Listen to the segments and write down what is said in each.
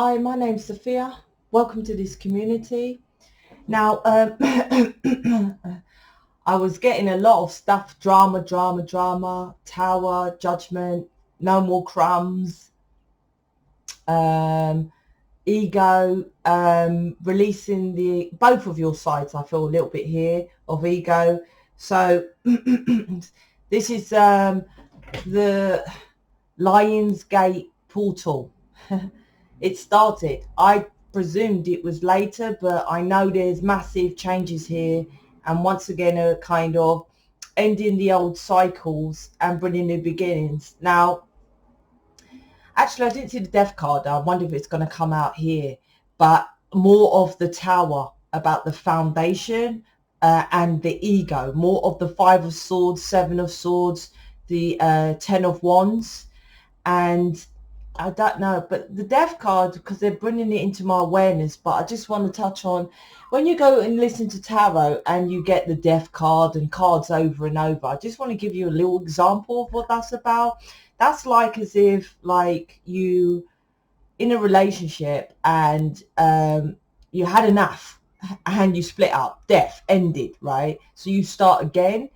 Hi, my name's Sophia. Welcome to this community. Now, I was getting a lot of stuff, drama, tower, judgment, no more crumbs, ego, releasing both of your sides. I feel a little bit here of ego. So this is the Lion's Gate portal. It started. I presumed it was later, but I know there's massive changes here, and once again a kind of ending the old cycles and bringing new beginnings. Now, actually, I didn't see the death card. I wonder if it's going to come out here, but more of the tower, about the foundation and the ego, more of the 5 of swords, 7 of swords, the 10 of wands, and I don't know, but the death card, because they're bringing it into my awareness, but I just want to touch on, when you go and listen to tarot and you get the death card and cards over and over, I just want to give you a little example of what that's about. That's like as if like you in a relationship and you had enough and you split up, death ended, right? So you start again,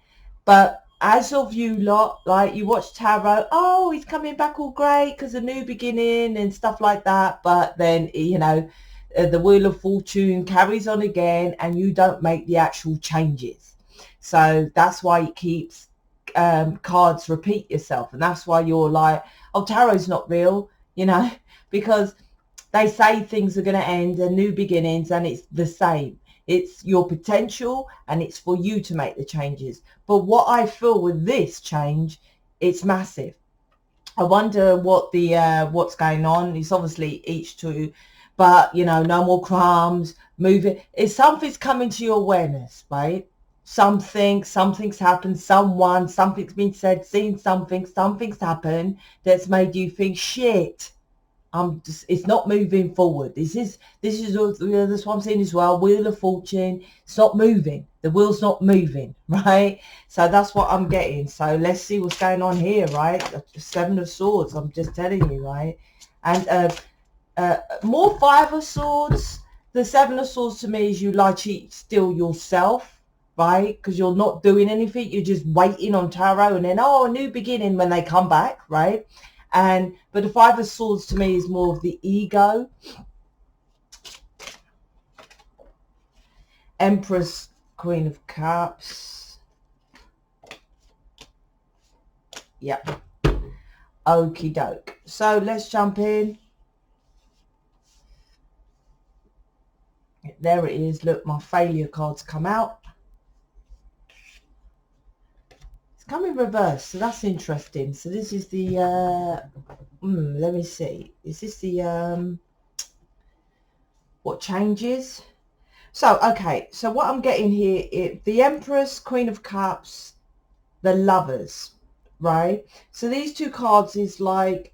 but as of you lot, like you watch tarot, oh, he's coming back all great because a new beginning and stuff like that. But then, you know, the Wheel of Fortune carries on again and you don't make the actual changes. So that's why it keeps cards repeat yourself. And that's why you're like, oh, tarot's not real, you know, because they say things are going to end and new beginnings, and it's the same. It's your potential and it's for you to make the changes. But what I feel with this change, it's massive. I wonder what the what's going on. It's obviously each to, but you know, no more crumbs, move it. If something's coming to your awareness, right? Something's happened, something's been said, seen something's happened that's made you think, shit, it's not moving forward. This is that's what I'm saying as well. Wheel of Fortune, it's not moving. The wheel's not moving, right? So that's what I'm getting. So let's see what's going on here, right? 7 of Swords, I'm just telling you, right? And more 5 of Swords. The 7 of Swords to me is you lie, cheat, steal yourself, right? Because you're not doing anything. You're just waiting on tarot, and then, oh, a new beginning when they come back, right? But the 5 of Swords to me is more of the ego. Empress, Queen of Cups. Yep. Okie doke. So let's jump in. There it is. Look, my failure cards come out. It's come in reverse, so that's interesting. So this is the let me see, is this the what changes? So okay, so what I'm getting here, the Empress, Queen of Cups, the Lovers, right? So these 2 cards is like,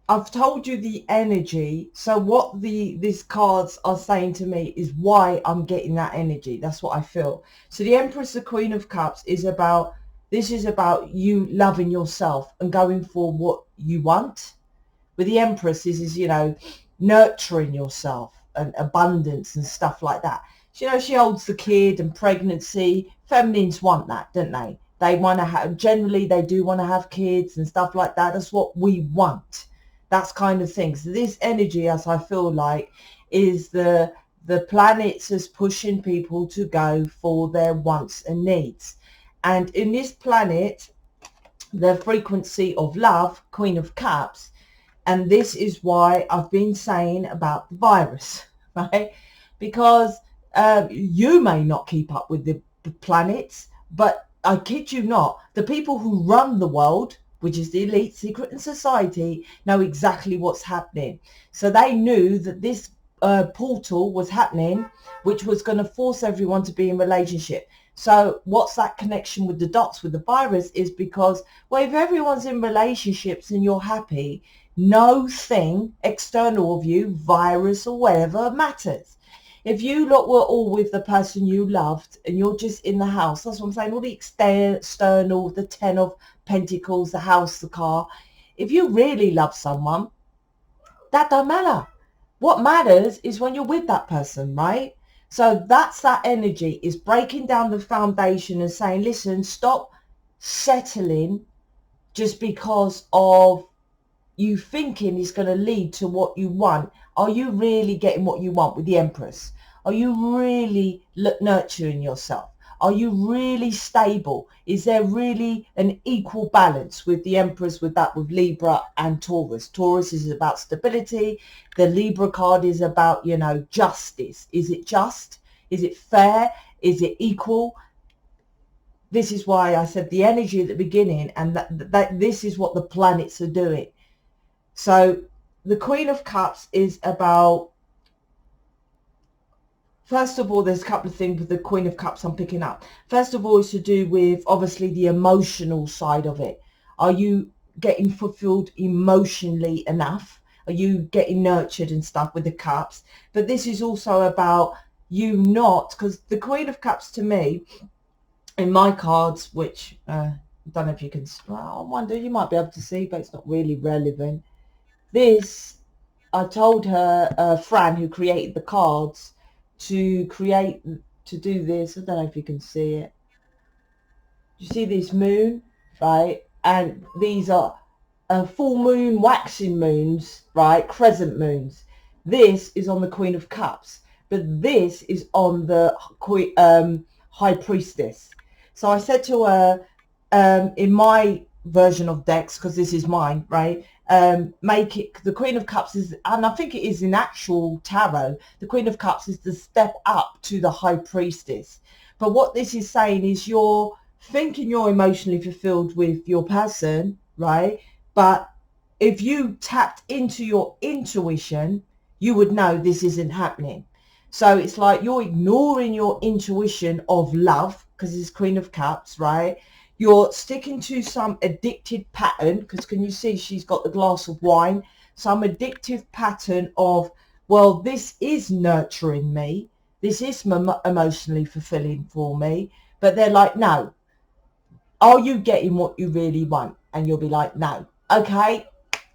I've told you the energy. So what these cards are saying to me is why I'm getting that energy. That's what I feel. So the Empress, the Queen of Cups is about, this is about you loving yourself and going for what you want. With the Empress, this is, you know, nurturing yourself and abundance and stuff like that. You know, she holds the kid and pregnancy. Feminines want that, don't they? They want to have, generally they do want to have kids and stuff like that. That's what we want. That's kind of thing. So this energy, as I feel like, is the planets is pushing people to go for their wants and needs. And in this planet, the frequency of love, Queen of Cups, and this is why I've been saying about the virus, right? Because you may not keep up with the planets, but I kid you not, the people who run the world, which is the elite secret and society, know exactly what's happening. So they knew that this portal was happening, which was going to force everyone to be in relationship. So what's that connection with the dots with the virus is because, well, if everyone's in relationships and you're happy, no thing external of you, virus or whatever, matters. If you lot were all with the person you loved and you're just in the house, that's what I'm saying, all the external, the 10 of Pentacles, the house, the car. If you really love someone, that don't matter. What matters is when you're with that person, right? So that's that energy, is breaking down the foundation and saying, listen, stop settling just because of you thinking is going to lead to what you want. Are you really getting what you want with the Empress? Are you really nurturing yourself? Are you really stable? Is there really an equal balance with the Empress, with Libra and Taurus? Taurus is about stability. The Libra card is about, you know, justice. Is it just? Is it fair? Is it equal? This is why I said the energy at the beginning, and that this is what the planets are doing. So the Queen of Cups is about, first of all, there's a couple of things with the Queen of Cups I'm picking up. First of all, it's to do with obviously the emotional side of it. Are you getting fulfilled emotionally enough? Are you getting nurtured and stuff with the Cups? But this is also about you not, because the Queen of Cups to me, in my cards, which I don't know if you can, well, I wonder, you might be able to see, but it's not really relevant. This, I told her, Fran, who created the cards, to do this. I don't know if you can see it. You see this moon, right? And these are full moon, waxing moons, right? Crescent moons. This is on the Queen of Cups, but this is on the High Priestess. So I said to her, in my version of decks, because this is mine, right? Make it, the Queen of Cups is, and I think it is in actual tarot, the Queen of Cups is the step up to the High Priestess. But what this is saying is you're thinking you're emotionally fulfilled with your person, right? But if you tapped into your intuition, you would know this isn't happening. So it's like you're ignoring your intuition of love, because it's Queen of Cups, right? You're sticking to some addicted pattern, because can you see she's got the glass of wine? Some addictive pattern of, well, this is nurturing me. This is emotionally fulfilling for me. But they're like, no. Are you getting what you really want? And you'll be like, no. Okay,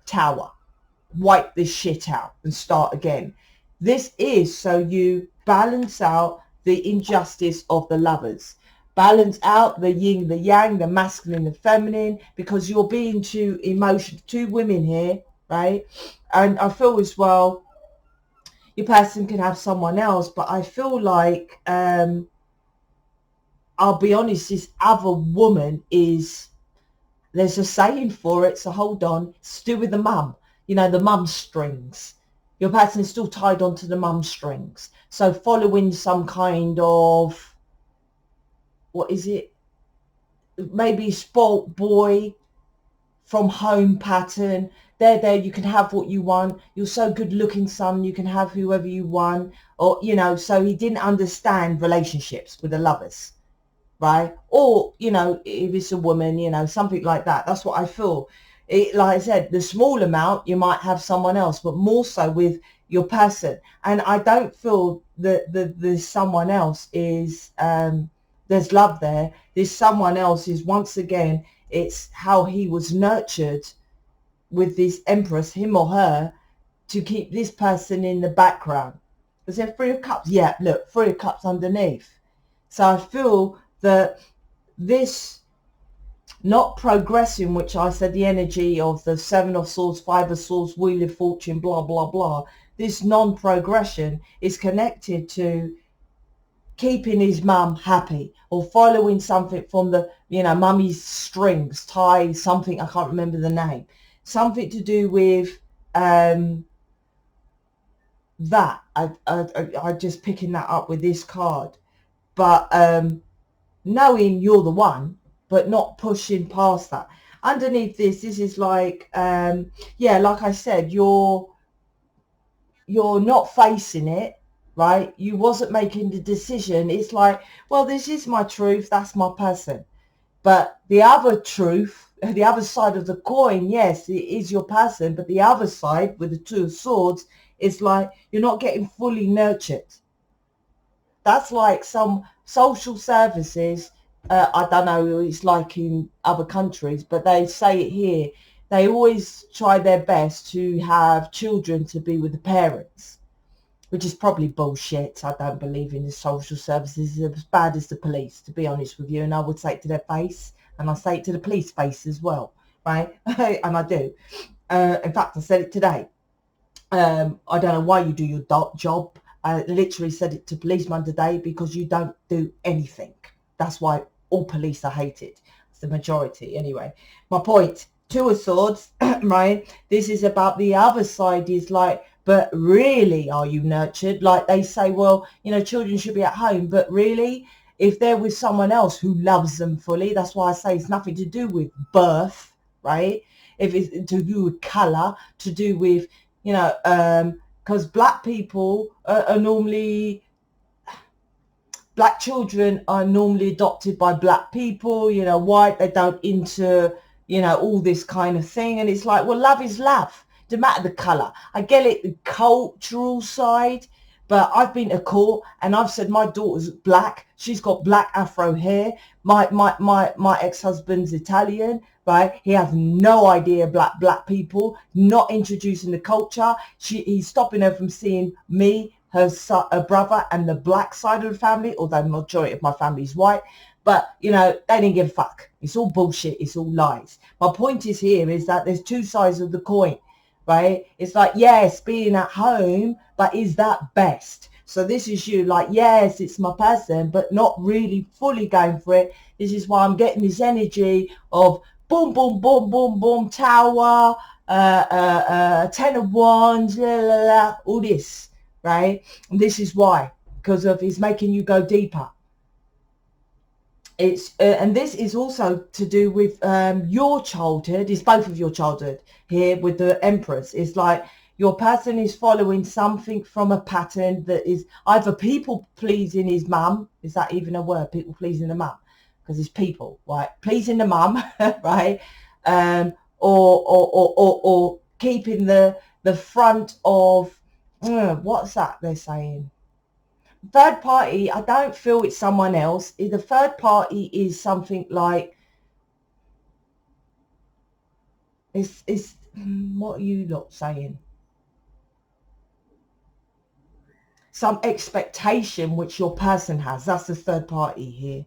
Tower. Wipe this shit out and start again. This is so you balance out the injustice of the lovers. Balance out the yin, the yang, the masculine, the feminine, because you're being too emotional, two women here, right? And I feel as well, your person can have someone else, but I feel like, I'll be honest, this other woman is, there's a saying for it, so hold on, it's to do with the mum, you know, the mum strings. Your person is still tied onto the mum strings. So following some kind of, what is it? Maybe sport boy from home pattern. There, you can have what you want. You're so good looking, son, you can have whoever you want. Or, you know, so he didn't understand relationships with the lovers, right? Or, you know, if it's a woman, you know, something like that. That's what I feel. It, like I said, the small amount, you might have someone else, but more so with your person. And I don't feel that the someone else is, there's love there. This someone else is, once again, it's how he was nurtured with this Empress, him or her, to keep this person in the background. Is there 3 of Cups? Yeah, look, 3 of Cups underneath. So I feel that this not progressing, which I said the energy of the 7 of Swords, 5 of Swords, Wheel of Fortune, blah, blah, blah. This non-progression is connected to keeping his mum happy, or following something from the, you know, mummy's strings, tie, something, I can't remember the name. Something to do with that. I just picking that up with this card. But knowing you're the one, but not pushing past that. Underneath this is like, yeah, like I said, you're not facing it, right? You wasn't making the decision. It's like, well, this is my truth. That's my person. But the other truth, the other side of the coin, yes, it is your person. But the other side with the 2 of Swords is like, you're not getting fully nurtured. That's like some social services. I don't know, it's like in other countries, but they say it here. they always try their best to have children to be with the parents, which is probably bullshit. I don't believe in the social services as bad as the police, to be honest with you. And I would say it to their face, and I say it to the police face as well, right? And I do. In fact, I said it today. I don't know why you do your job. I literally said it to policeman today, because you don't do anything. That's why all police are hated. It's the majority anyway. My point, Two of Swords, right? This is about the other side, is like, but really, are you nurtured? Like they say, well, you know, children should be at home, but really, if they're with someone else who loves them fully, that's why I say it's nothing to do with birth, right? If it's to do with colour, to do with, you know, because black people are normally, black children are normally adopted by black people, you know, white, they don't into, you know, all this kind of thing. And it's like, well, love is love. Doesn't matter the colour. I get it, the cultural side, but I've been to court and I've said my daughter's black. She's got black afro hair. My ex-husband's Italian, right? He has no idea black people, not introducing the culture. He's stopping her from seeing me, her brother, and the black side of the family, although the majority of my family is white. But, you know, they didn't give a fuck. It's all bullshit. It's all lies. My point is here is that there's two sides of the coin, right? It's like, yes, being at home, but is that best? So this is you, like, yes, it's my person, but not really fully going for it. This is why I'm getting this energy of boom, boom, boom, boom, boom, tower, 10 of wands, la, la, la, all this, right? And this is why, because of it's making you go deeper. It's and this is also to do with your childhood. It's both of your childhood here with the Empress. It's like your person is following something from a pattern that is either people pleasing his mum. Is that even a word? People pleasing the mum, because it's people, right? Pleasing the mum, right? Or keeping the front of what's that they're saying? Third party, I don't feel it's someone else. The third party is something like, it's what are you lot saying? Some expectation which your person has. That's the third party here.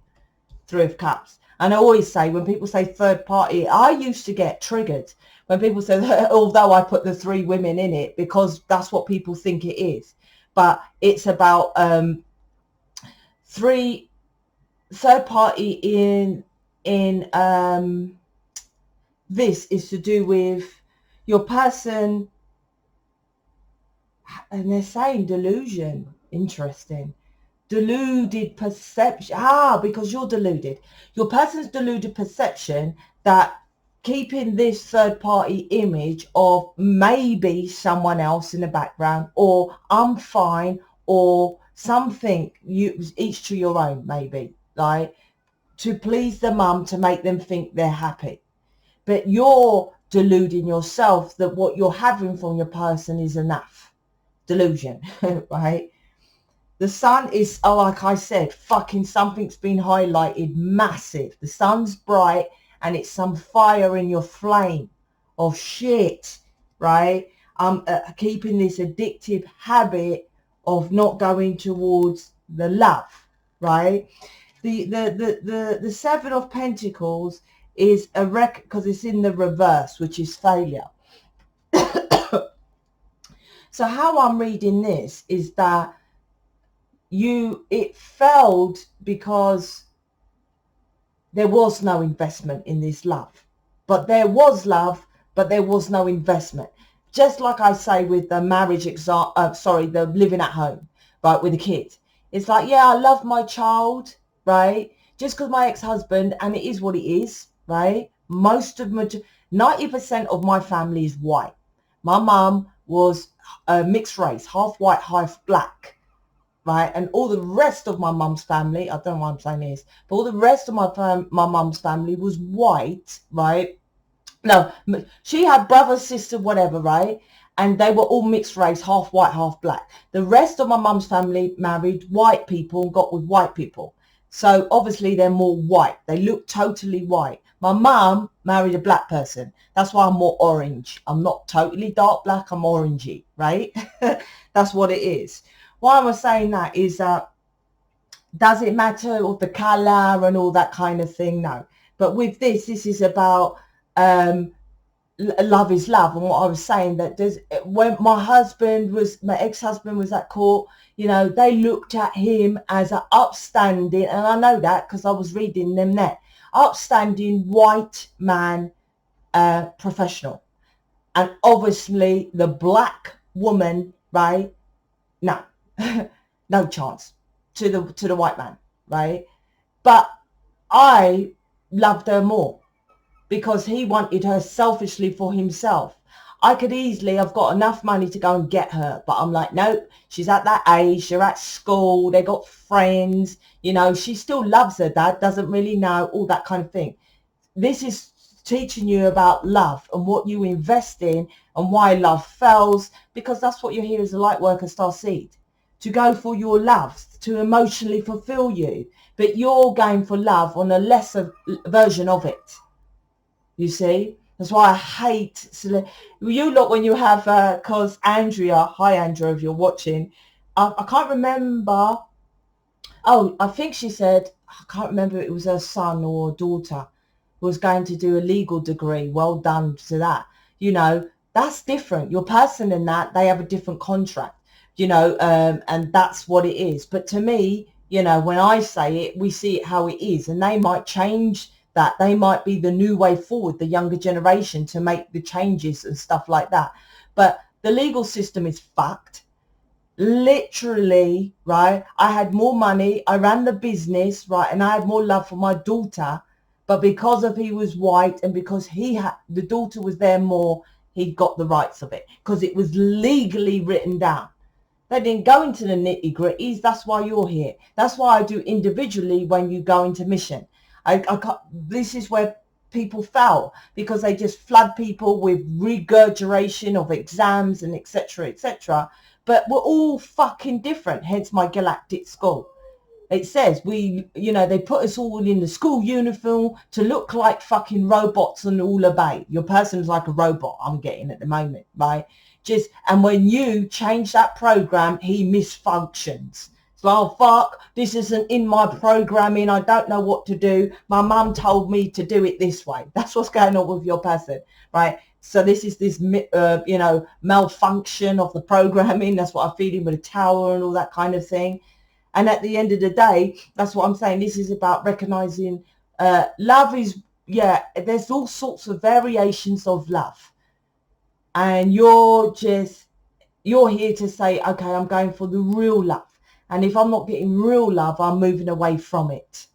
Three of Cups. And I always say, when people say third party, I used to get triggered when people say, although I put the three women in it, because that's what people think it is. But it's about third party in this is to do with your person, and they're saying delusion. Interesting. Deluded perception. Because you're deluded. Your person's deluded perception that keeping this third party image of maybe someone else in the background, or I'm fine, or something, you each to your own, maybe, like to please the mum, to make them think they're happy. But you're deluding yourself that what you're having from your person is enough. Delusion. Right? The sun is, like I said, fucking something's been highlighted massive. The sun's bright, and it's some fire in your flame of shit, right? Keeping this addictive habit of not going towards the love, right? The Seven of Pentacles is a because it's in the reverse, which is failure. So how I'm reading this is that it failed because there was no investment in this love. But there was love, but there was no investment. Just like I say with the marriage the living at home, right, with the kid. It's like, yeah, I love my child, right? Just because my ex-husband, and it is what it is, right? 90% of my family is white. My mum was a mixed race, half white, half black. Right, and all the rest of my mum's family, I don't know why I'm saying this, but all the rest of my mum's family was white, right? No, she had brother, sister, whatever, right? And they were all mixed race, half white, half black. The rest of my mum's family married white people and got with white people. So obviously they're more white. They look totally white. My mum married a black person. That's why I'm more orange. I'm not totally dark black. I'm orangey, right? That's what it is. Why am I saying that is that does it matter of the color and all that kind of thing? No. But with this is about love is love. And what I was saying, that there's, when my ex-husband was at court, you know, they looked at him as an upstanding, and I know that because I was reading them there, upstanding white man, professional. And obviously the black woman, right? No, no chance to the white man, right? But I loved her more because he wanted her selfishly for himself. I could easily have got enough money to go and get her, but I'm like, nope, she's at that age, they're at school, they got friends, you know, she still loves her dad, doesn't really know, all that kind of thing. This is teaching you about love and what you invest in and why love fails, because that's what you're here as a light worker star seed, to go for your love, to emotionally fulfill you, but you're going for love on a lesser version of it. You see, that's why I hate you look when you have because Andrea, hi Andrea, if you're watching, I can't remember. Oh, I think she said, I can't remember if it was her son or daughter was going to do a legal degree. Well done to that. You know, that's different. Your person in that, they have a different contract, you know, and that's what it is. But to me, you know, when I say it, we see it how it is, and they might change that. They might be the new way forward, the younger generation, to make the changes and stuff like that. But the legal system is fucked. Literally, right? I had more money, I ran the business, right? And I had more love for my daughter. But because of he was white and because the daughter was there more, he got the rights of it because it was legally written down. They didn't go into the nitty gritties. That's why you're here. That's why I do individually when you go into mission. I can't, this is where people fail because they just flood people with regurgitation of exams and etc., etc. But we're all fucking different. Hence my galactic school. It says they put us all in the school uniform to look like fucking robots and all obey. Your person's like a robot, I'm getting at the moment, right? And when you change that program, he misfunctions. It's like, oh, fuck, this isn't in my programming. I don't know what to do. My mum told me to do it this way. That's what's going on with your person, right? So this is this, malfunction of the programming. That's what I'm feeling with the tower and all that kind of thing. And at the end of the day, that's what I'm saying. This is about recognizing love is, there's all sorts of variations of love. And you're here to say, okay, I'm going for the real love. And if I'm not getting real love, I'm moving away from it.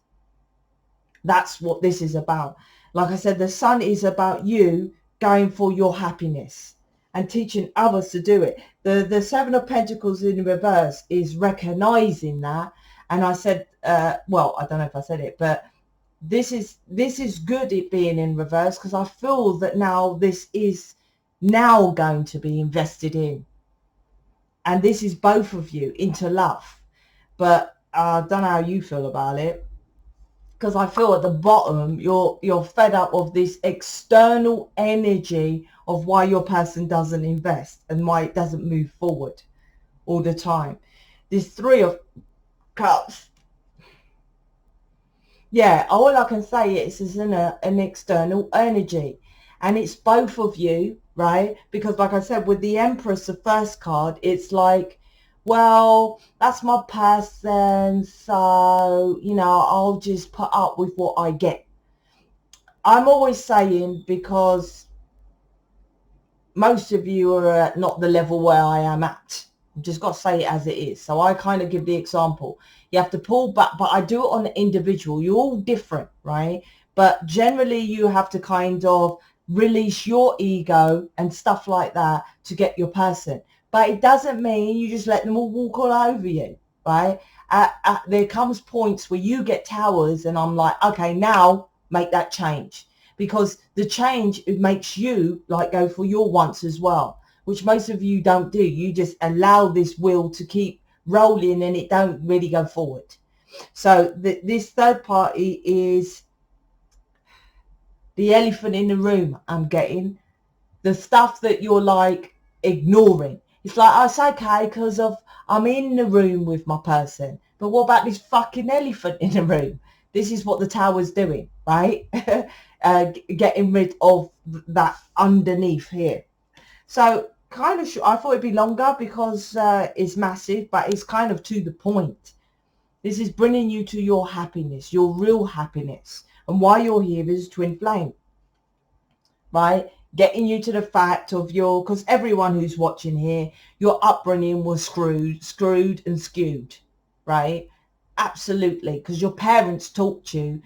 That's what this is about. Like I said, the sun is about you going for your happiness and teaching others to do it. The Seven of Pentacles in reverse is recognizing that. And I said, I don't know if I said it, but this is good, it being in reverse, because I feel that now this is now going to be invested in. And this is both of you into love. But I don't know how you feel about it, because I feel at the bottom you're fed up of this external energy of why your person doesn't invest and why it doesn't move forward all the time. This Three of Cups, all I can say is an external energy, and it's both of you, right? Because like I said, with the Empress, the first card, it's like, well, that's my person, so, I'll just put up with what I get. I'm always saying, because most of you are at not the level where I am at. I've just got to say it as it is. So I kind of give the example. You have to pull back, but I do it on the individual. You're all different, right? But generally you have to kind of release your ego and stuff like that to get your person. But it doesn't mean you just let them all walk all over you, right? There comes points where you get towers and I'm like, okay, now make that change. Because the change, it makes you like go for your wants as well, which most of you don't do. You just allow this wheel to keep rolling and it don't really go forward. So this third party is the elephant in the room. I'm getting the stuff that you're like ignoring. It's like, oh, it's okay because of I'm in the room with my person. But what about this fucking elephant in the room? This is what the tower's doing, right? Getting rid of that underneath here. So kind of, I thought it'd be longer because it's massive, but it's kind of to the point. This is bringing you to your happiness, your real happiness. And why you're here is twin flame, right? Getting you to the fact of your, because everyone who's watching here, your upbringing was screwed and skewed, right? Absolutely, because your parents taught you.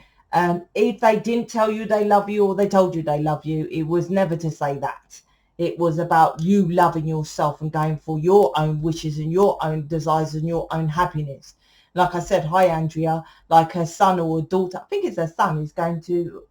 If they didn't tell you they love you or they told you they love you, it was never to say that. It was about you loving yourself and going for your own wishes and your own desires and your own happiness. Like I said, hi, Andrea, like her son or a daughter, I think it's her son, who's going to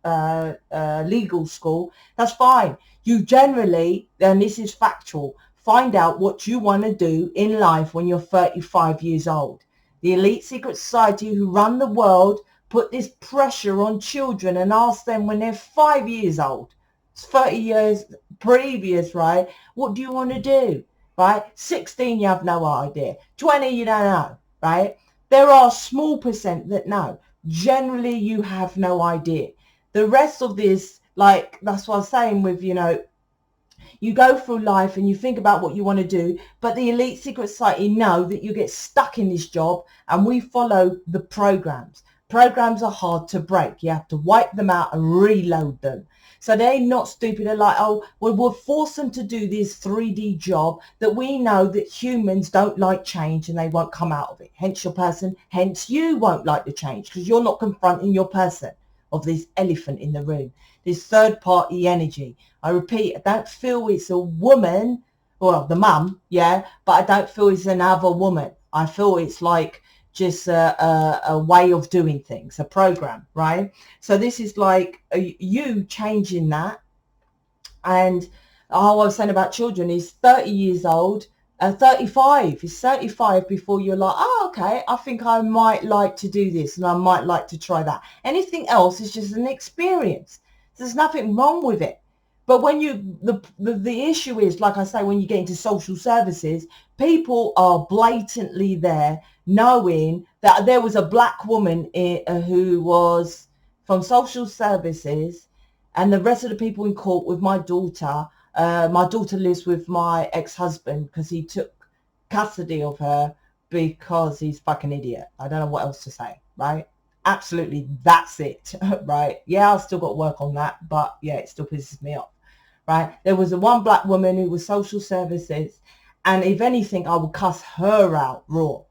legal school. That's fine. You generally, and this is factual, find out what you want to do in life when you're 35 years old. The elite secret society who run the world put this pressure on children and ask them when they're 5 years old. It's 30 years previous, right? What do you want to do, right? 16, you have no idea. 20, you don't know, right? There are a small percent that know. Generally, you have no idea. The rest of this, like, that's what I'm saying with, you know, you go through life and you think about what you want to do, but the elite secret society know that you get stuck in this job, and we follow the programs. Programs are hard to break. You have to wipe them out and reload them. So they're not stupid. They're like, oh, well, we'll force them to do this 3D job that we know that humans don't like change and they won't come out of it. Hence your person, hence you won't like the change because you're not confronting your person of this elephant in the room, this third party energy. I repeat, I don't feel it's a woman, well, the mum, yeah, but I don't feel it's another woman. I feel it's like just a way of doing things, a program, right? So this is like you changing that. And all I was saying about children is 30 years old, 35. It's 35 before you're like, oh, okay, I think I might like to do this and I might like to try that. Anything else is just an experience. There's nothing wrong with it. But when you, the issue is, like I say, when you get into social services, people are blatantly there knowing that there was a black woman who was from social services, and the rest of the people in court with my daughter. My daughter lives with my ex-husband because he took custody of her because he's fucking idiot. I don't know what else to say, right? Absolutely, that's it, right? Yeah, I've still got to work on that, but yeah, it still pisses me off, right? There was a one black woman who was social services, and if anything, I would cuss her out raw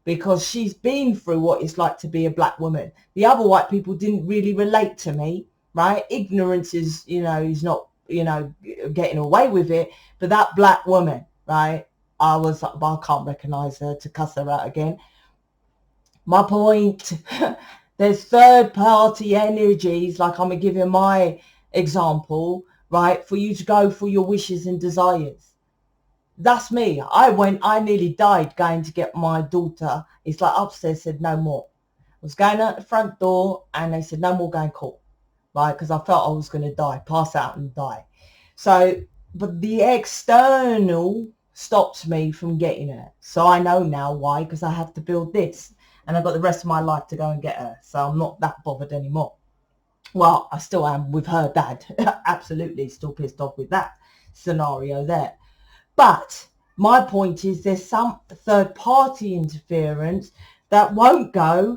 because she's been through what it's like to be a black woman. The other white people didn't really relate to me, right? Ignorance is, you know, is not, you know, getting away with it. But that black woman, right? I was like, well, I can't recognize her to cuss her out again. My point, there's third party energies, like I'm going to give you my example, right? For you to go for your wishes and desires. That's me. I nearly died going to get my daughter. It's like upstairs said no more. I was going out the front door and they said no more going court, right? Because I felt I was going to die, pass out and die. So, but the external stopped me from getting her. So I know now why, because I have to build this. And I've got the rest of my life to go and get her. So I'm not that bothered anymore. Well, I still am with her dad. Absolutely still pissed off with that scenario there. But my point is there's some third party interference that won't go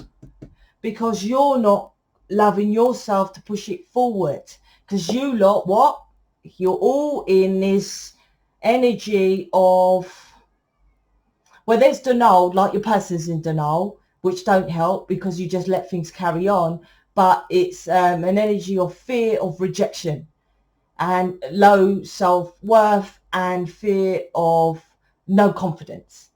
because you're not loving yourself to push it forward. Because you lot, what? You're all in this energy of, well, there's denial, like your person's in denial, which don't help because you just let things carry on. But it's an energy of fear of rejection and low self-worth and fear of no confidence.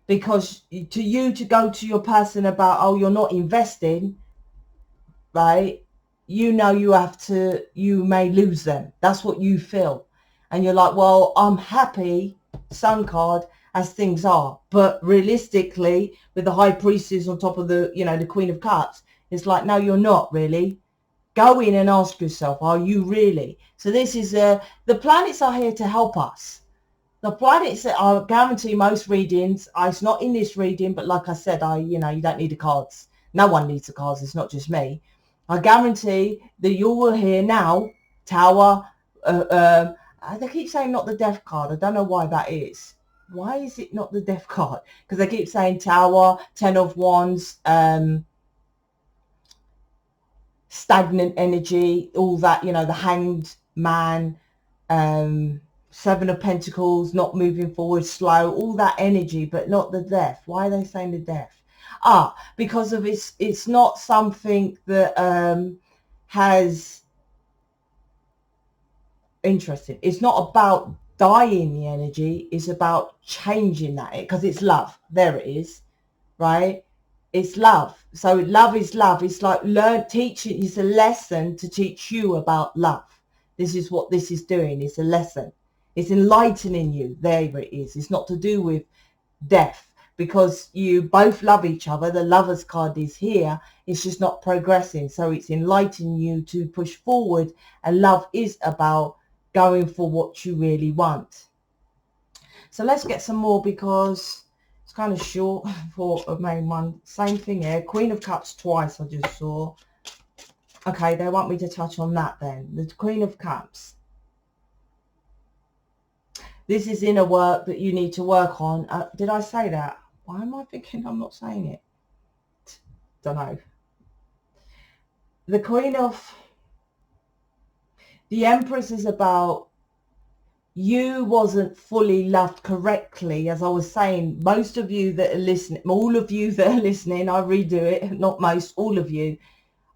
Because to you to go to your person about, oh, you're not investing, right? You know you have to, you may lose them. That's what you feel. And you're like, well, I'm happy, sun card, as things are. But realistically, with the High Priestess on top of the, you know, the Queen of Cups, it's like, no, you're not really. Go in and ask yourself, are you really? So this is, the planets are here to help us. The planets, I guarantee most readings, it's not in this reading, but like I said, you know, you don't need the cards. No one needs the cards. It's not just me. I guarantee that you will hear now, Tower, they keep saying not the Death card. I don't know why that is. Why is it not the Death card? Because they keep saying Tower, 10 of Wands, stagnant energy, all that, you know, the Hanged Man, 7 of Pentacles, not moving forward, slow, all that energy, but not the Death. Why are they saying the Death? Because of it's not something that has, interesting, it's not about dying the energy, it's about changing that, because it's love. There it is, right? It's love. So love is love. It's like teaching. It's a lesson to teach you about love. This is what this is doing. It's a lesson. It's enlightening you. There it is. It's not to do with death, because you both love each other. The Lovers card is here. It's just not progressing. So it's enlightening you to push forward. And love is about going for what you really want. So let's get some more, because it's kind of short for a main one. Same thing here. Queen of Cups twice I just saw. Okay, they want me to touch on that then. The Queen of Cups. This is inner work that you need to work on. Did I say that? Why am I thinking I'm not saying it? Don't know. The Queen of... The Empress is about you wasn't fully loved correctly. As I was saying, most of you that are listening, all of you that are listening, I redo it, not most, all of you.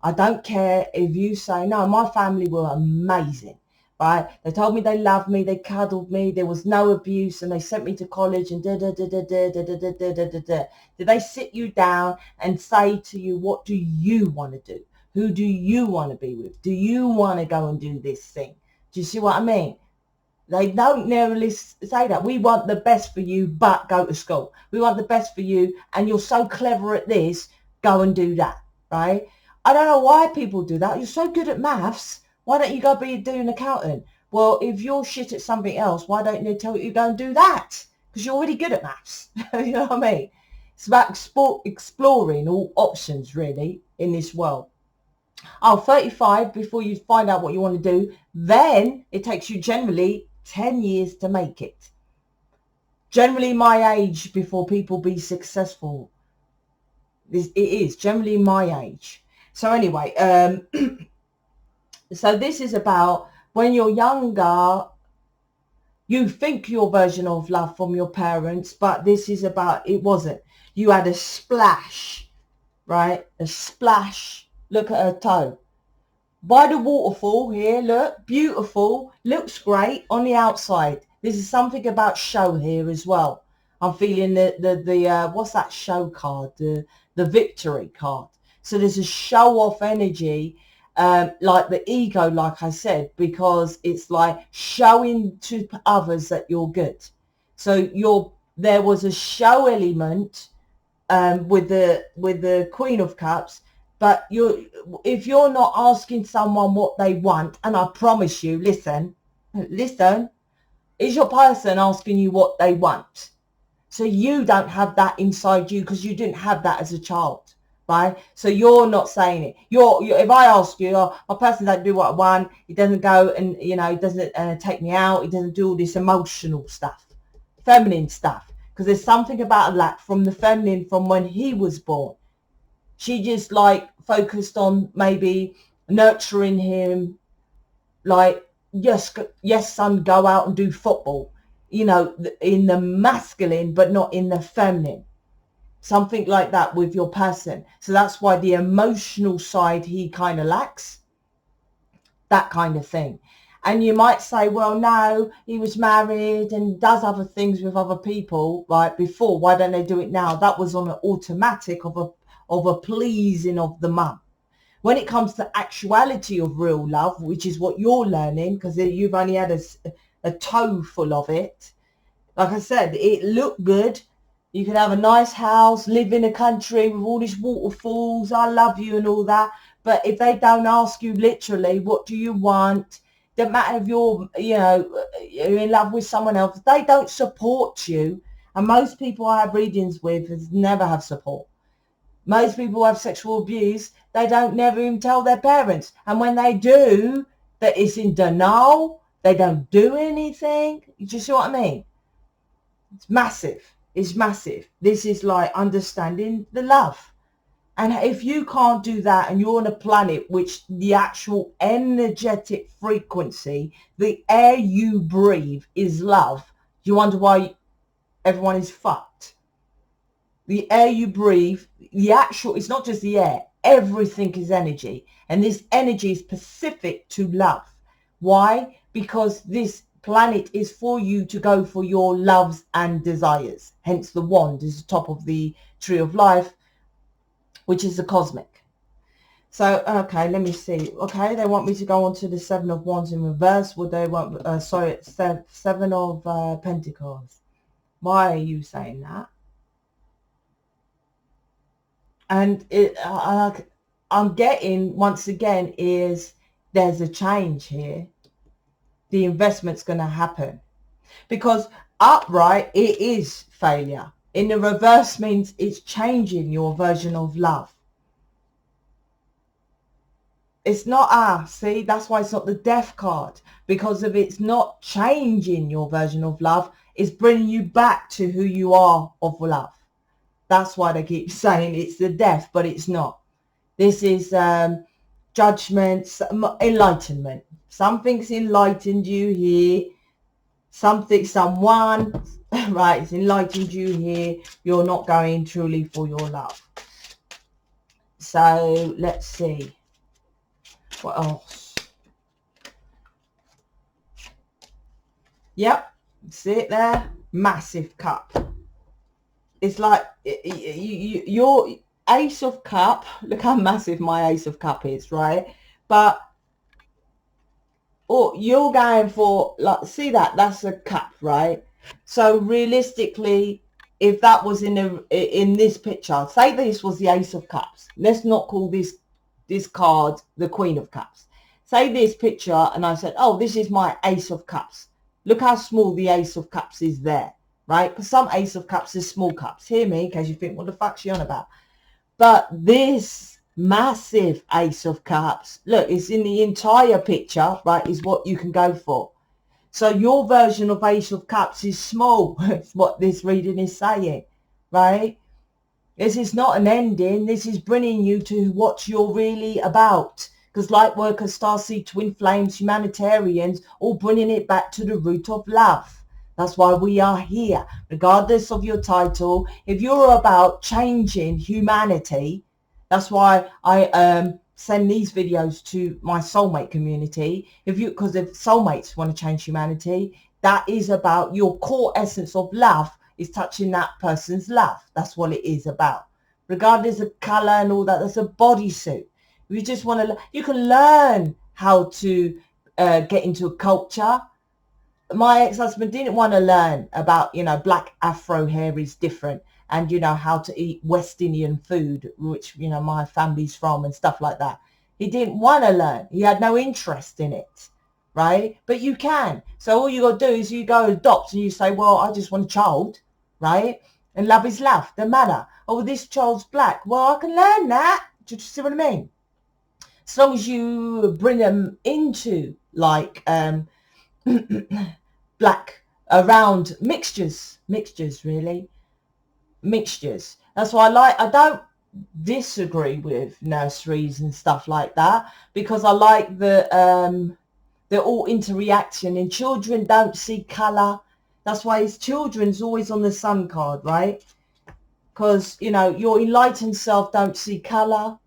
I don't care if you say, no, my family were amazing, right? They told me they loved me, they cuddled me, there was no abuse, and they sent me to college and da-da-da-da-da-da-da-da-da-da-da. Did they sit you down and say to you, what do you want to do? Who do you want to be with? Do you want to go and do this thing? Do you see what I mean? They don't nearly say that. We want the best for you, but go to school. We want the best for you, and you're so clever at this, go and do that, right? I don't know why people do that. You're so good at maths. Why don't you go do an accountant? Well, if you're shit at something else, why don't they tell you to go and do that? Because you're already good at maths. You know what I mean? It's about exploring all options, really, in this world. 35 before you find out what you want to do. Then it takes you generally 10 years to make it. Generally my age before people be successful. It is generally my age. So anyway, so this is about when you're younger, you think your version of love from your parents, but this is about, it wasn't. You had a splash, right? A splash. Look at her toe. By the waterfall here, look, beautiful, looks great on the outside. This is something about show here as well. I'm feeling the what's that show card? The victory card. So there's a show off energy, like the ego, like I said, because it's like showing to others that you're good. So there was a show element with the Queen of Cups. But if you're not asking someone what they want, and I promise you, listen, is your person asking you what they want? So you don't have that inside you because you didn't have that as a child, right? So you're not saying it. If I ask you, my person don't do what I want, he doesn't go and, you know, he doesn't take me out, he doesn't do all this emotional stuff, feminine stuff, because there's something about that from the feminine from when he was born. She just like focused on maybe nurturing him, like, yes, son, go out and do football, you know, in the masculine, but not in the feminine. Something like that with your person. So that's why the emotional side he kind of lacks, that kind of thing. And you might say, well, no, he was married and does other things with other people, right, before. Why don't they do it now? That was on an automatic of a pleasing of the mum. When it comes to actuality of real love, which is what you're learning, because you've only had a toe full of it, Like I said, it looked good. You can have a nice house, live in a country with all these waterfalls, I love you and all that. But if they don't ask you literally, what do you want? Doesn't matter if you're, you're in love with someone else. They don't support you. And most people I have readings with never have support. Most people who have sexual abuse, they don't never even tell their parents. And when they do, that it's in denial. They don't do anything. You just see what I mean? It's massive. It's massive. This is like understanding the love. And if you can't do that and you're on a planet which the actual energetic frequency, the air you breathe is love, you wonder why everyone is fucked. The air you breathe, the actual, it's not just the air, everything is energy. And this energy is specific to love. Why? Because this planet is for you to go for your loves and desires. Hence the wand is the top of the tree of life, which is the cosmic. So, okay, let me see. Okay, they want me to go on to the Seven of Wands in reverse. Would they want, Seven of Pentacles. Why are you saying that? And I'm getting, once again, is there's a change here. The investment's going to happen. Because upright, it is failure. In the reverse means it's changing your version of love. It's not, see, that's why it's not the death card. Because if it's not changing your version of love, it's bringing you back to who you are of love. That's why they keep saying it's the death, but it's not. This is judgment, enlightenment. Something's enlightened you here. Someone, right, it's enlightened you here. You're not going truly for your love. So let's see. What else? Yep, see it there? Massive cup. It's like your Ace of Cup. Look how massive my Ace of Cup is, right? But you're going for, like, see that's a cup, right? So realistically, if that was in this picture, say this was the Ace of Cups. Let's not call this card the Queen of Cups. Say this picture, and I said, oh, this is my Ace of Cups. Look how small the Ace of Cups is there. Right? Because some Ace of Cups is small cups. Hear me, in case you think, what the fuck's she on about? But this massive Ace of Cups, look, it's in the entire picture, right, is what you can go for. So your version of Ace of Cups is small. It's what this reading is saying, right? This is not an ending. This is bringing you to what you're really about. Because Lightworkers, Starseed, Twin Flames, Humanitarians, all bringing it back to the root of love. That's why we are here, regardless of your title. If you're about changing humanity, that's why I send these videos to my Soulmate community. Because if soulmates want to change humanity, that is about your core essence of love is touching that person's love. That's what it is about. Regardless of color and all that, that's a bodysuit. If you just want to, you can learn how to get into a culture. My ex-husband didn't want to learn about, black afro hair is different and, how to eat West Indian food, which, my family's from and stuff like that. He didn't want to learn. He had no interest in it, right? But you can. So all you got to do is you go adopt and you say, well, I just want a child, right? And love is love. Doesn't matter. Oh, this child's black. Well, I can learn that. Do you see what I mean? As long as you bring them into, like, black around mixtures really. Mixtures. That's why I don't disagree with nurseries and stuff like that, because I like they're all interaction, and children don't see color. That's why children's always on the sun card, right? Because your enlightened self don't see color.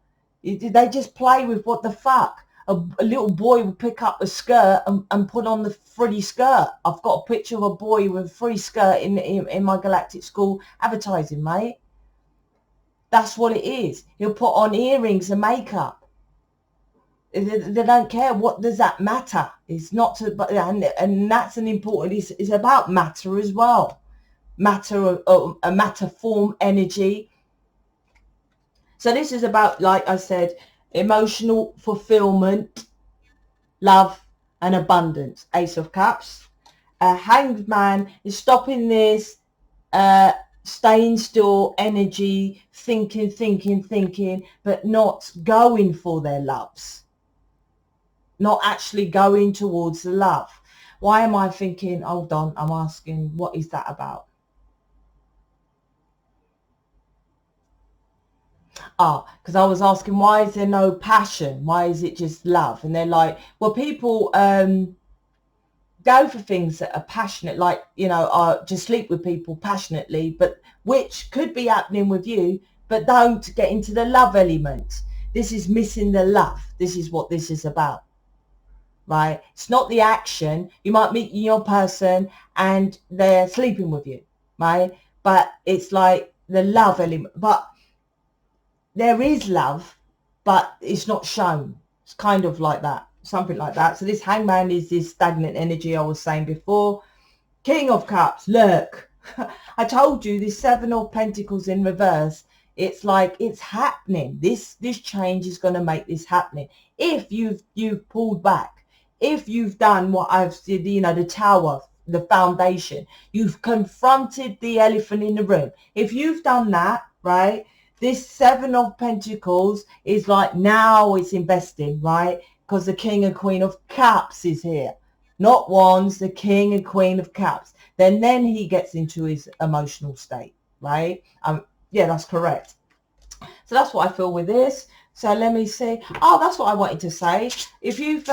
They just play with what the fuck. A little boy will pick up a skirt and put on the frilly skirt. I've got a picture of a boy with a free skirt in my galactic school advertising, mate. That's what it is. He'll put on earrings and makeup. They don't care. What does that matter? It's not to, but and that's an important. It's about matter as well. Matter, a matter form, energy. So this is about, like I said, emotional fulfillment, love, and abundance. Ace of Cups. Hanged Man is stopping this. Staying still, energy, thinking, but not going for their loves. Not actually going towards the love. Why am I thinking, hold on, I'm asking, what is that about? Because I was asking, why is there no passion? Why is it just love? And they're like, well, people go for things that are passionate, like, just sleep with people passionately, but which could be happening with you, but don't get into the love element. This is missing the love. This is what this is about, right? It's not the action. You might meet your person and they're sleeping with you, right? But it's like the love element. But there is love, but it's not shown. It's kind of like that, something like that. So this Hangman is this stagnant energy I was saying before. King of Cups, look, I told you this Seven of Pentacles in reverse. It's like it's happening. This change is going to make this happening. If you've pulled back, if you've done what I've said, the tower, the foundation, you've confronted the elephant in the room. If you've done that, right? This Seven of Pentacles is like, now it's investing, right? Because the King and Queen of Cups is here. Not Wands, the King and Queen of Cups. Then he gets into his emotional state, right? Yeah, that's correct. So that's what I feel with this. So let me see. Oh, that's what I wanted to say. If you've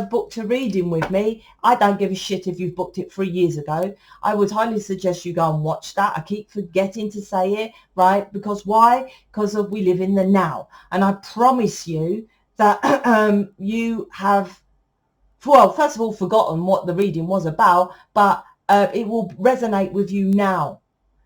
booked a reading with me, I don't give a shit if you've booked it 3 years ago. I would highly suggest you go and watch that. I keep forgetting to say it, right? Because why? Because we live in the now. And I promise you that you have, well, first of all, forgotten what the reading was about, but it will resonate with you now.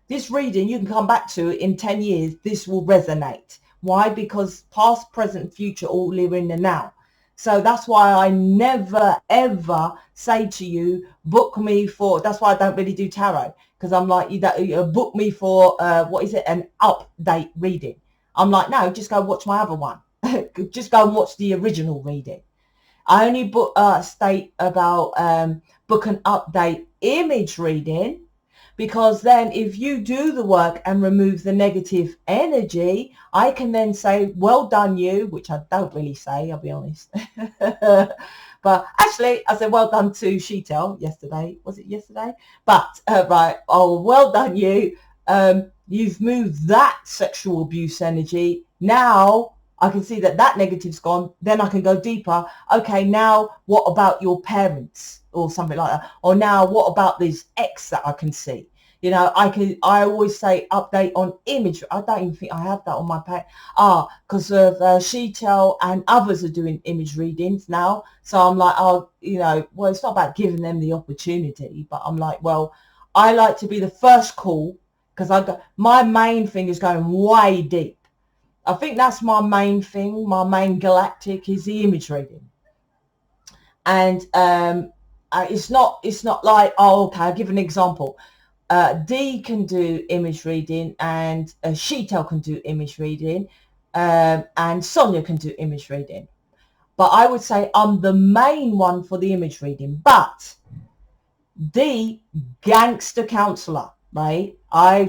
This reading, you can come back to it in 10 years. This will resonate. Why? Because past, present, future all live in the now. So that's why I never, ever say to you, book me for, that's why I don't really do tarot. Because I'm like, you book me for, an update reading. I'm like, no, just go watch my other one. Just go and watch the original reading. I only state about book an update image reading, because then if you do the work and remove the negative energy, I can then say, well done you, which I don't really say, I'll be honest. But actually, I said, well done to Sheetel yesterday. Was it yesterday? But, right, oh, well done you. You've moved that sexual abuse energy. Now I can see that negative's gone. Then I can go deeper. Okay, now what about your parents or something like that? Or now what about this ex that I can see? I always say update on image. I don't even think I have that on my page. Because of Sheetel and others are doing image readings now. So I'm like, well, it's not about giving them the opportunity, but I'm like, well, I like to be the first call, because my main thing is going way deep. I think that's my main thing. My main galactic is the image reading. And it's not like, okay, I'll give an example. D can do image reading, and Sheetel can do image reading, and Sonia can do image reading. But I would say I'm the main one for the image reading. But D, gangster counselor, right?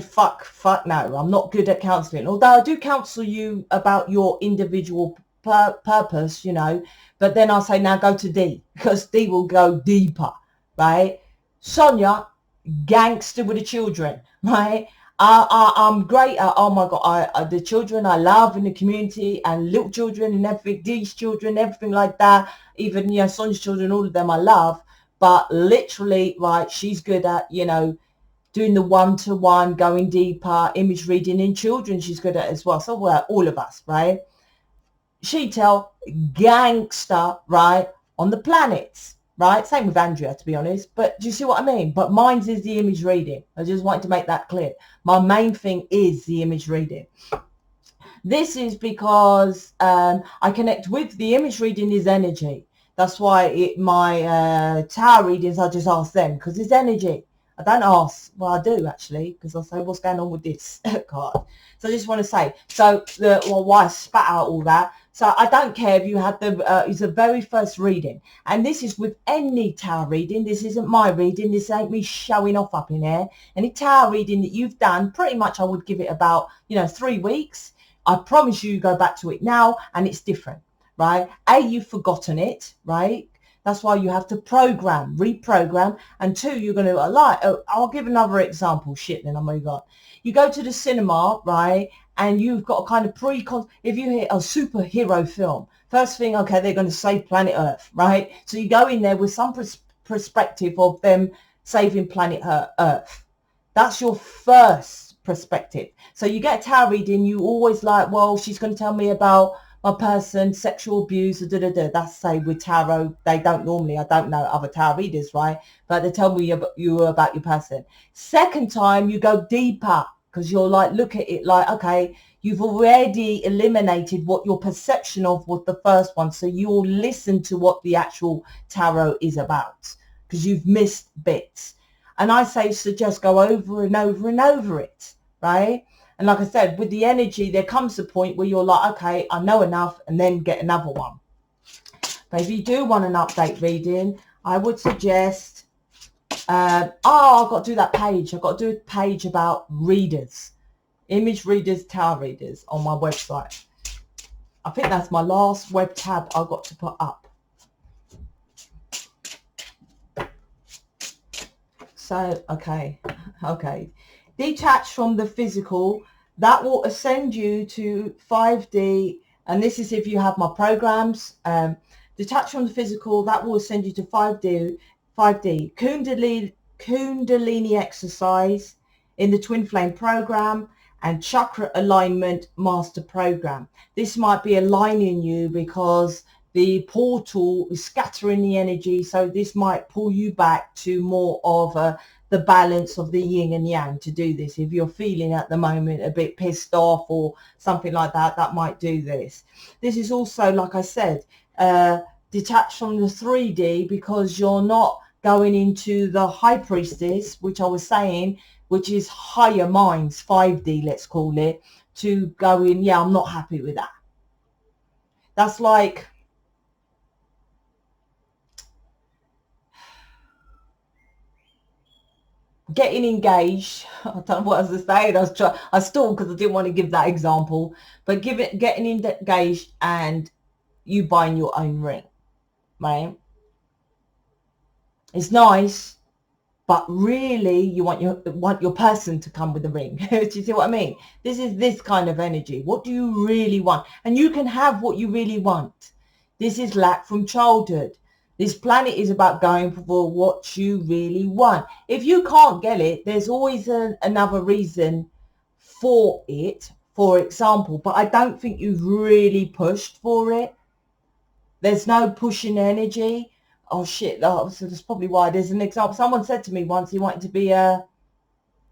Fuck no, I'm not good at counseling. Although I do counsel you about your individual purpose, but then I'll say, now go to D, because D will go deeper, right? Sonia, gangster with the children, right? I'm great at, oh my God, the children I love in the community, and little children and everything, these children, everything like that. Even, Sonia's children, all of them I love. But literally, right, she's good at, doing the one-to-one, going deeper, image reading in children, she's good at as well. So we're all of us, right? Sheetel, gangster, right, on the planets, right? Same with Andrea, to be honest. But do you see what I mean? But mine's is the image reading. I just wanted to make that clear. My main thing is the image reading. This is because I connect with the image reading is energy. That's why my tarot readings, I just ask them because it's energy. I don't ask. Well, I do actually, because I say, what's going on with this card? So I just want to say, so why I spat out all that. So I don't care if you had it's the very first reading. And this is with any tarot reading. This isn't my reading. This ain't me showing off up in here. Any tarot reading that you've done, pretty much I would give it about, 3 weeks. I promise you go back to it now and it's different, right? You've forgotten it, right? That's why you have to reprogram. And 2, you're going to I'll give another example. Shit, then I'll move on. You go to the cinema, right? And you've got a kind of if you hear a superhero film, first thing, okay, they're going to save planet Earth, right? So you go in there with some perspective of them saving planet Earth. That's your first perspective. So you get a tarot reading, you always like, well, she's going to tell me about my person, sexual abuse, That's say with tarot, they don't normally, I don't know other tarot readers, right? But they tell me about your person. Second time, you go deeper because you're like, look at it like, okay, you've already eliminated what your perception of was the first one. So you'll listen to what the actual tarot is about because you've missed bits. And I suggest go over and over and over it, right? And like I said, with the energy, there comes a point where you're like, okay, I know enough, and then get another one. But if you do want an update reading, I would suggest, I've got to do that page. I've got to do a page about readers, image readers, tarot readers on my website. I think that's my last web tab I've got to put up. So, okay. Detach from the physical, that will ascend you to 5D. And this is if you have my programs. Detach from the physical, that will ascend you to 5D. Kundalini exercise in the Twinflame program and chakra alignment master program. This might be aligning you because the portal is scattering the energy. So this might pull you back to more of the balance of the yin and yang to do this. If you're feeling at the moment a bit pissed off or something like that, that might do this. This is also, like I said, detached from the 3D because you're not going into the high priestess, which I was saying, which is higher minds, 5D, let's call it, to go in, yeah, I'm not happy with that. That's like, getting engaged. I don't know what I was saying. I stalled because I didn't want to give that example. But getting engaged and you buying your own ring, right? It's nice, but really you want your person to come with the ring. Do you see what I mean? This is this kind of energy. What do you really want? And you can have what you really want. This is lack from childhood. This planet is about going for what you really want. If you can't get it, there's always another reason for it, for example. But I don't think you've really pushed for it. There's no pushing energy. Oh, shit. So that's probably why. There's an example. Someone said to me once he wanted to be a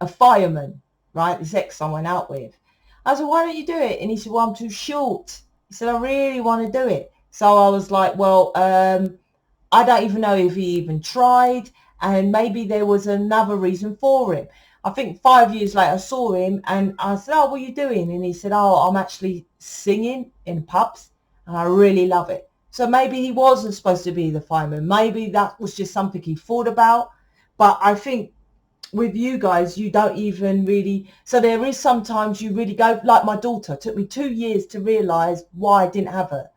fireman, right? This ex I went out with. I said, why don't you do it? And he said, well, I'm too short. He said, I really want to do it. So I was like, well, I don't even know if he even tried, and maybe there was another reason for him. I think 5 years later I saw him and I said, oh, what are you doing? And he said, oh, I'm actually singing in pubs and I really love it. So maybe he wasn't supposed to be the fireman. Maybe that was just something he thought about. But I think with you guys, you don't even really. So there is sometimes you really go, like my daughter. It took me 2 years to realise why I didn't have her.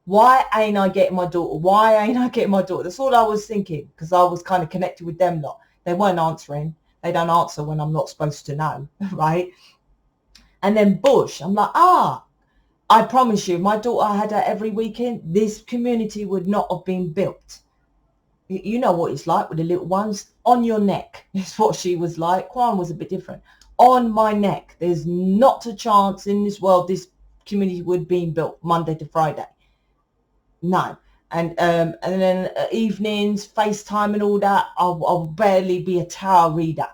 Why ain't I getting my daughter? Why ain't I getting my daughter? That's all I was thinking, because I was kind of connected with them lot. They weren't answering. They don't answer when I'm not supposed to know, right? And then Bush, I'm like, I promise you, my daughter had her every weekend. This community would not have been built. You know what it's like with the little ones. On your neck is what she was like. Kwan was a bit different. On my neck. There's not a chance in this world this community would be built Monday to Friday. No. And then evenings, FaceTime and all that, I'll barely be a tarot reader.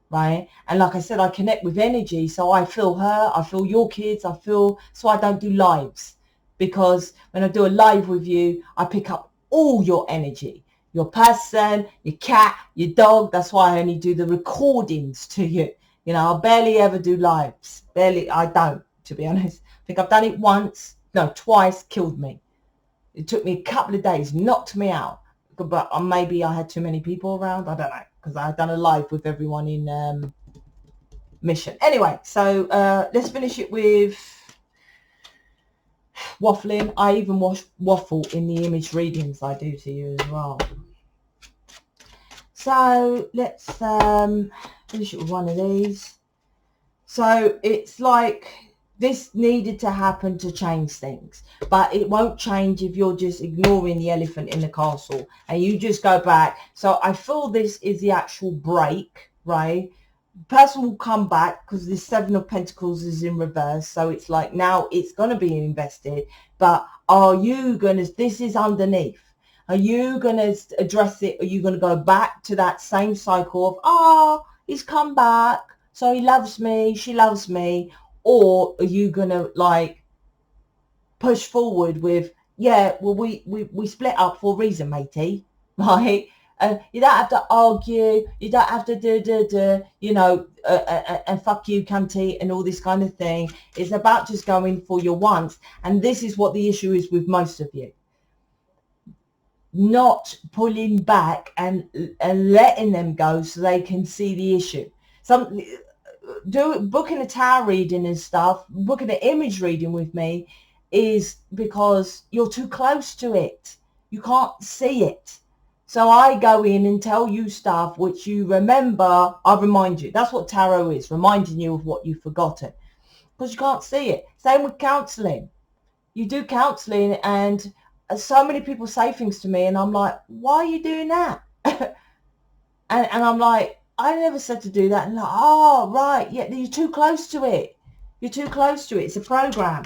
right? And like I said, I connect with energy, so I feel her, I feel your kids, so I don't do lives, because when I do a live with you, I pick up all your energy, your person, your cat, your dog. That's why I only do the recordings to you. You know, I barely ever do lives. I don't, to be honest. I think I've done it once, no, twice, killed me. It took me a couple of days, knocked me out. But maybe I had too many people around. I don't know, because I had done a live with everyone in Mission. Anyway, so let's finish it with waffling. I even waffle in the image readings I do to you as well. So let's finish it with one of these. So it's like this needed to happen to change things, but it won't change if you're just ignoring the elephant in the castle and you just go back. So I feel this is the actual break, right? Person will come back because the Seven of Pentacles is in reverse, so it's like now it's going to be invested, but are you going to, this is underneath, are you going to address it? Are you going to go back to that same cycle of, oh, he's come back, so he loves me, she loves me? Or are you going to like push forward with, yeah, well, we split up for a reason, matey, right? You don't have to argue, you don't have to you know, and fuck you, cunty, and all this kind of thing. It's about just going for your wants. And this is what the issue is with most of you. Not pulling back and letting them go so they can see the issue. Booking a tarot reading and stuff, booking an image reading with me is because you're too close to it. You can't see it. So I go in and tell you stuff which you remember. I remind you. That's what tarot is, reminding you of what you've forgotten, because you can't see it. Same with counselling. You do counselling and so many people say things to me and I'm like, why are you doing that? and I'm like, I never said to do that. And like, oh, right, yeah, you're too close to it. You're too close to it. It's a program.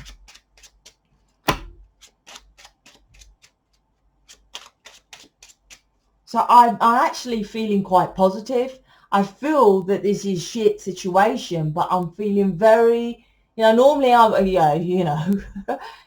So I'm actually feeling quite positive. I feel that this is shit situation, but I'm feeling very, you know, normally I'm, yeah, you know,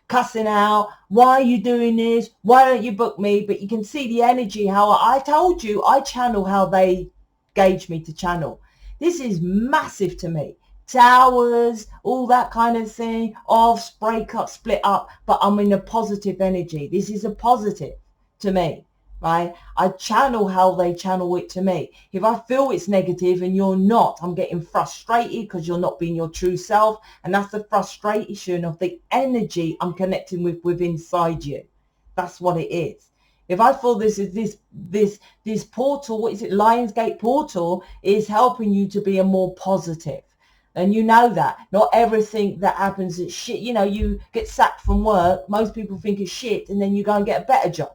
cussing out, why are you doing this? Why don't you book me? But you can see the energy, how I told you, I channel how they gauge me to channel. This is massive to me. Towers, all that kind of thing, off, break up, split up, but I'm in a positive energy. This is a positive to me. Right? I channel how they channel it to me. If I feel it's negative and you're not, I'm getting frustrated because you're not being your true self. And that's the frustration of the energy I'm connecting with inside you. That's what it is. If I feel this is this portal, what is it? Lionsgate portal is helping you to be a more positive. And you know that not everything that happens is shit. You know, you get sacked from work. Most people think it's shit and then you go and get a better job.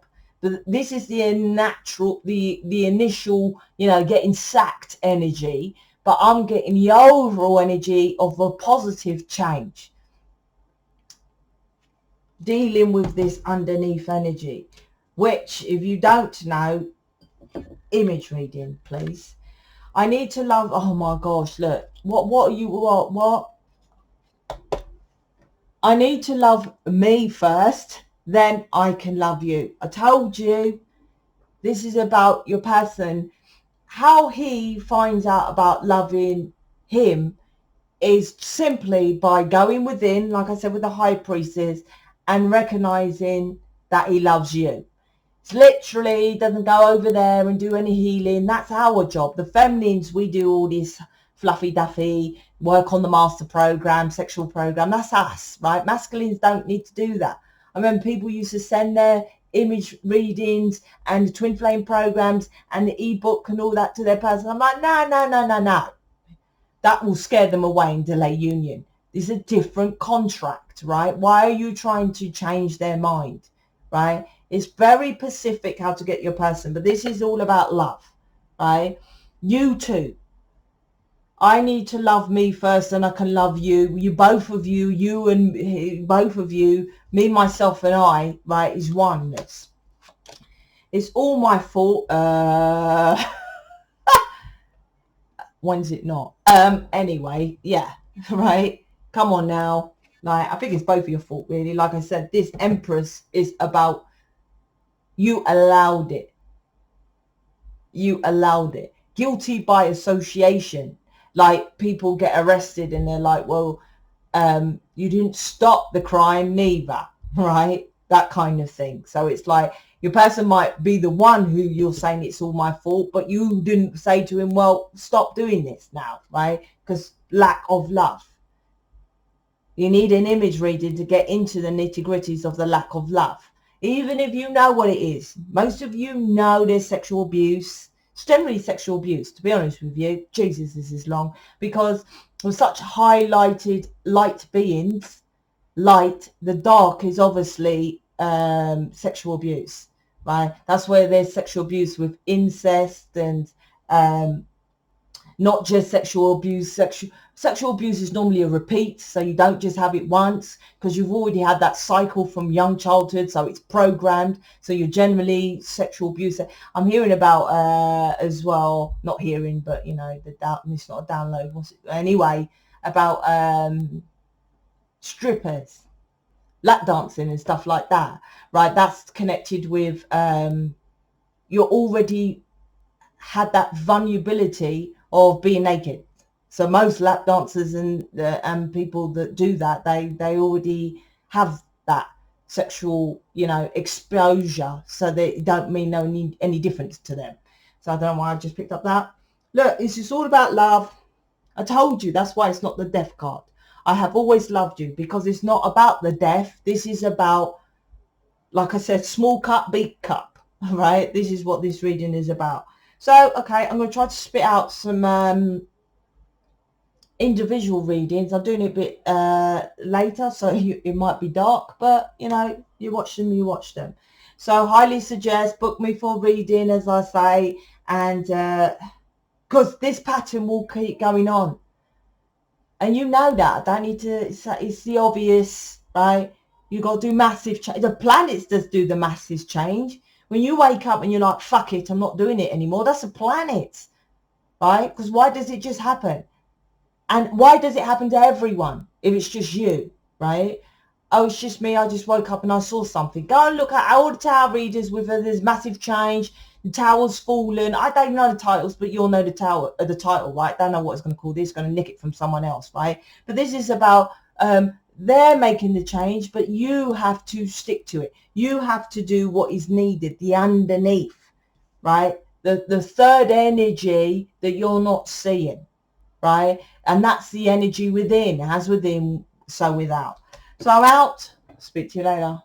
This is the natural, the initial, you know, getting sacked energy, but I'm getting the overall energy of a positive change. Dealing with this underneath energy, which if you don't know, image reading, please. I need to love, oh my gosh, look, what are you, what? I need to love me first, then I can love you. I told you. This is about your person. How he finds out about loving him is simply by going within, like I said, with the high priestess, and recognizing that he loves you. It's literally doesn't go over there and do any healing. That's our job. The feminines, we do all this fluffy duffy, work on the master program, sexual program. That's us, right? Masculines don't need to do that. I remember people used to send their image readings and the twin flame programs and the ebook and all that to their person. I'm like, no. That will scare them away and delay union. This is a different contract, right? Why are you trying to change their mind, right? It's very specific how to get your person, but this is all about love, right? You too. I need to love me first and I can love you. You, both of you, you and both of you, me, myself and I, right, is oneness. It's all my fault. when's it not? Anyway, yeah, right. Come on now. Like, I think it's both of your fault, really. Like I said, this Empress is about you allowed it. You allowed it. Guilty by association. Like, people get arrested and they're like, well, you didn't stop the crime neither, right? That kind of thing. So it's like your person might be the one who you're saying it's all my fault, but you didn't say to him, well, stop doing this now, right? Because lack of love. You need an image reading to get into the nitty-gritties of the lack of love. Even if you know what it is. Most of you know there's sexual abuse. It's generally sexual abuse, to be honest with you. Jesus, this is long. Because we're such highlighted light beings. Light, the dark is obviously sexual abuse, right? That's where there's sexual abuse with incest and not just sexual abuse. Sexual abuse is normally a repeat, so you don't just have it once because you've already had that cycle from young childhood, so it's programmed. So you're generally sexual abuse. I'm hearing about as well, not hearing, but you know, it's not a download. What's it? Anyway, about strippers, lap dancing and stuff like that, right? That's connected with you're already had that vulnerability of being naked. So most lap dancers and people that do that, they already have that sexual, you know, exposure, so they don't mean any difference to them. So I don't know why I just picked up that. Look, it's just all about love. I told you, that's why it's not the death card. I have always loved you because it's not about the death. This is about, like I said, small cup, big cup, right? This is what this reading is about. So, okay, I'm going to try to spit out some individual readings. I'm doing it a bit later, so it might be dark, but, you know, you watch them. So, highly suggest, book me for reading, as I say, and because this pattern will keep going on. And you know that. I don't need to, it's the obvious, right? You got to do massive change. The planets does do the massive change. When you wake up and you're like, fuck it, I'm not doing it anymore. That's a planet, right? Because why does it just happen? And why does it happen to everyone if it's just you, right? Oh, it's just me. I just woke up and I saw something. Go and look at all the tarot readers with there's massive change. The tower's fallen. I don't know the titles, but you'll know the title, right? Don't know what it's going to call this. Going to nick it from someone else, right? But this is about they're making the change, but you have to stick to it. You have to do what is needed, the underneath, right? The third energy that you're not seeing, right? And that's the energy within. As within, so without. So I'm out. Speak to you later.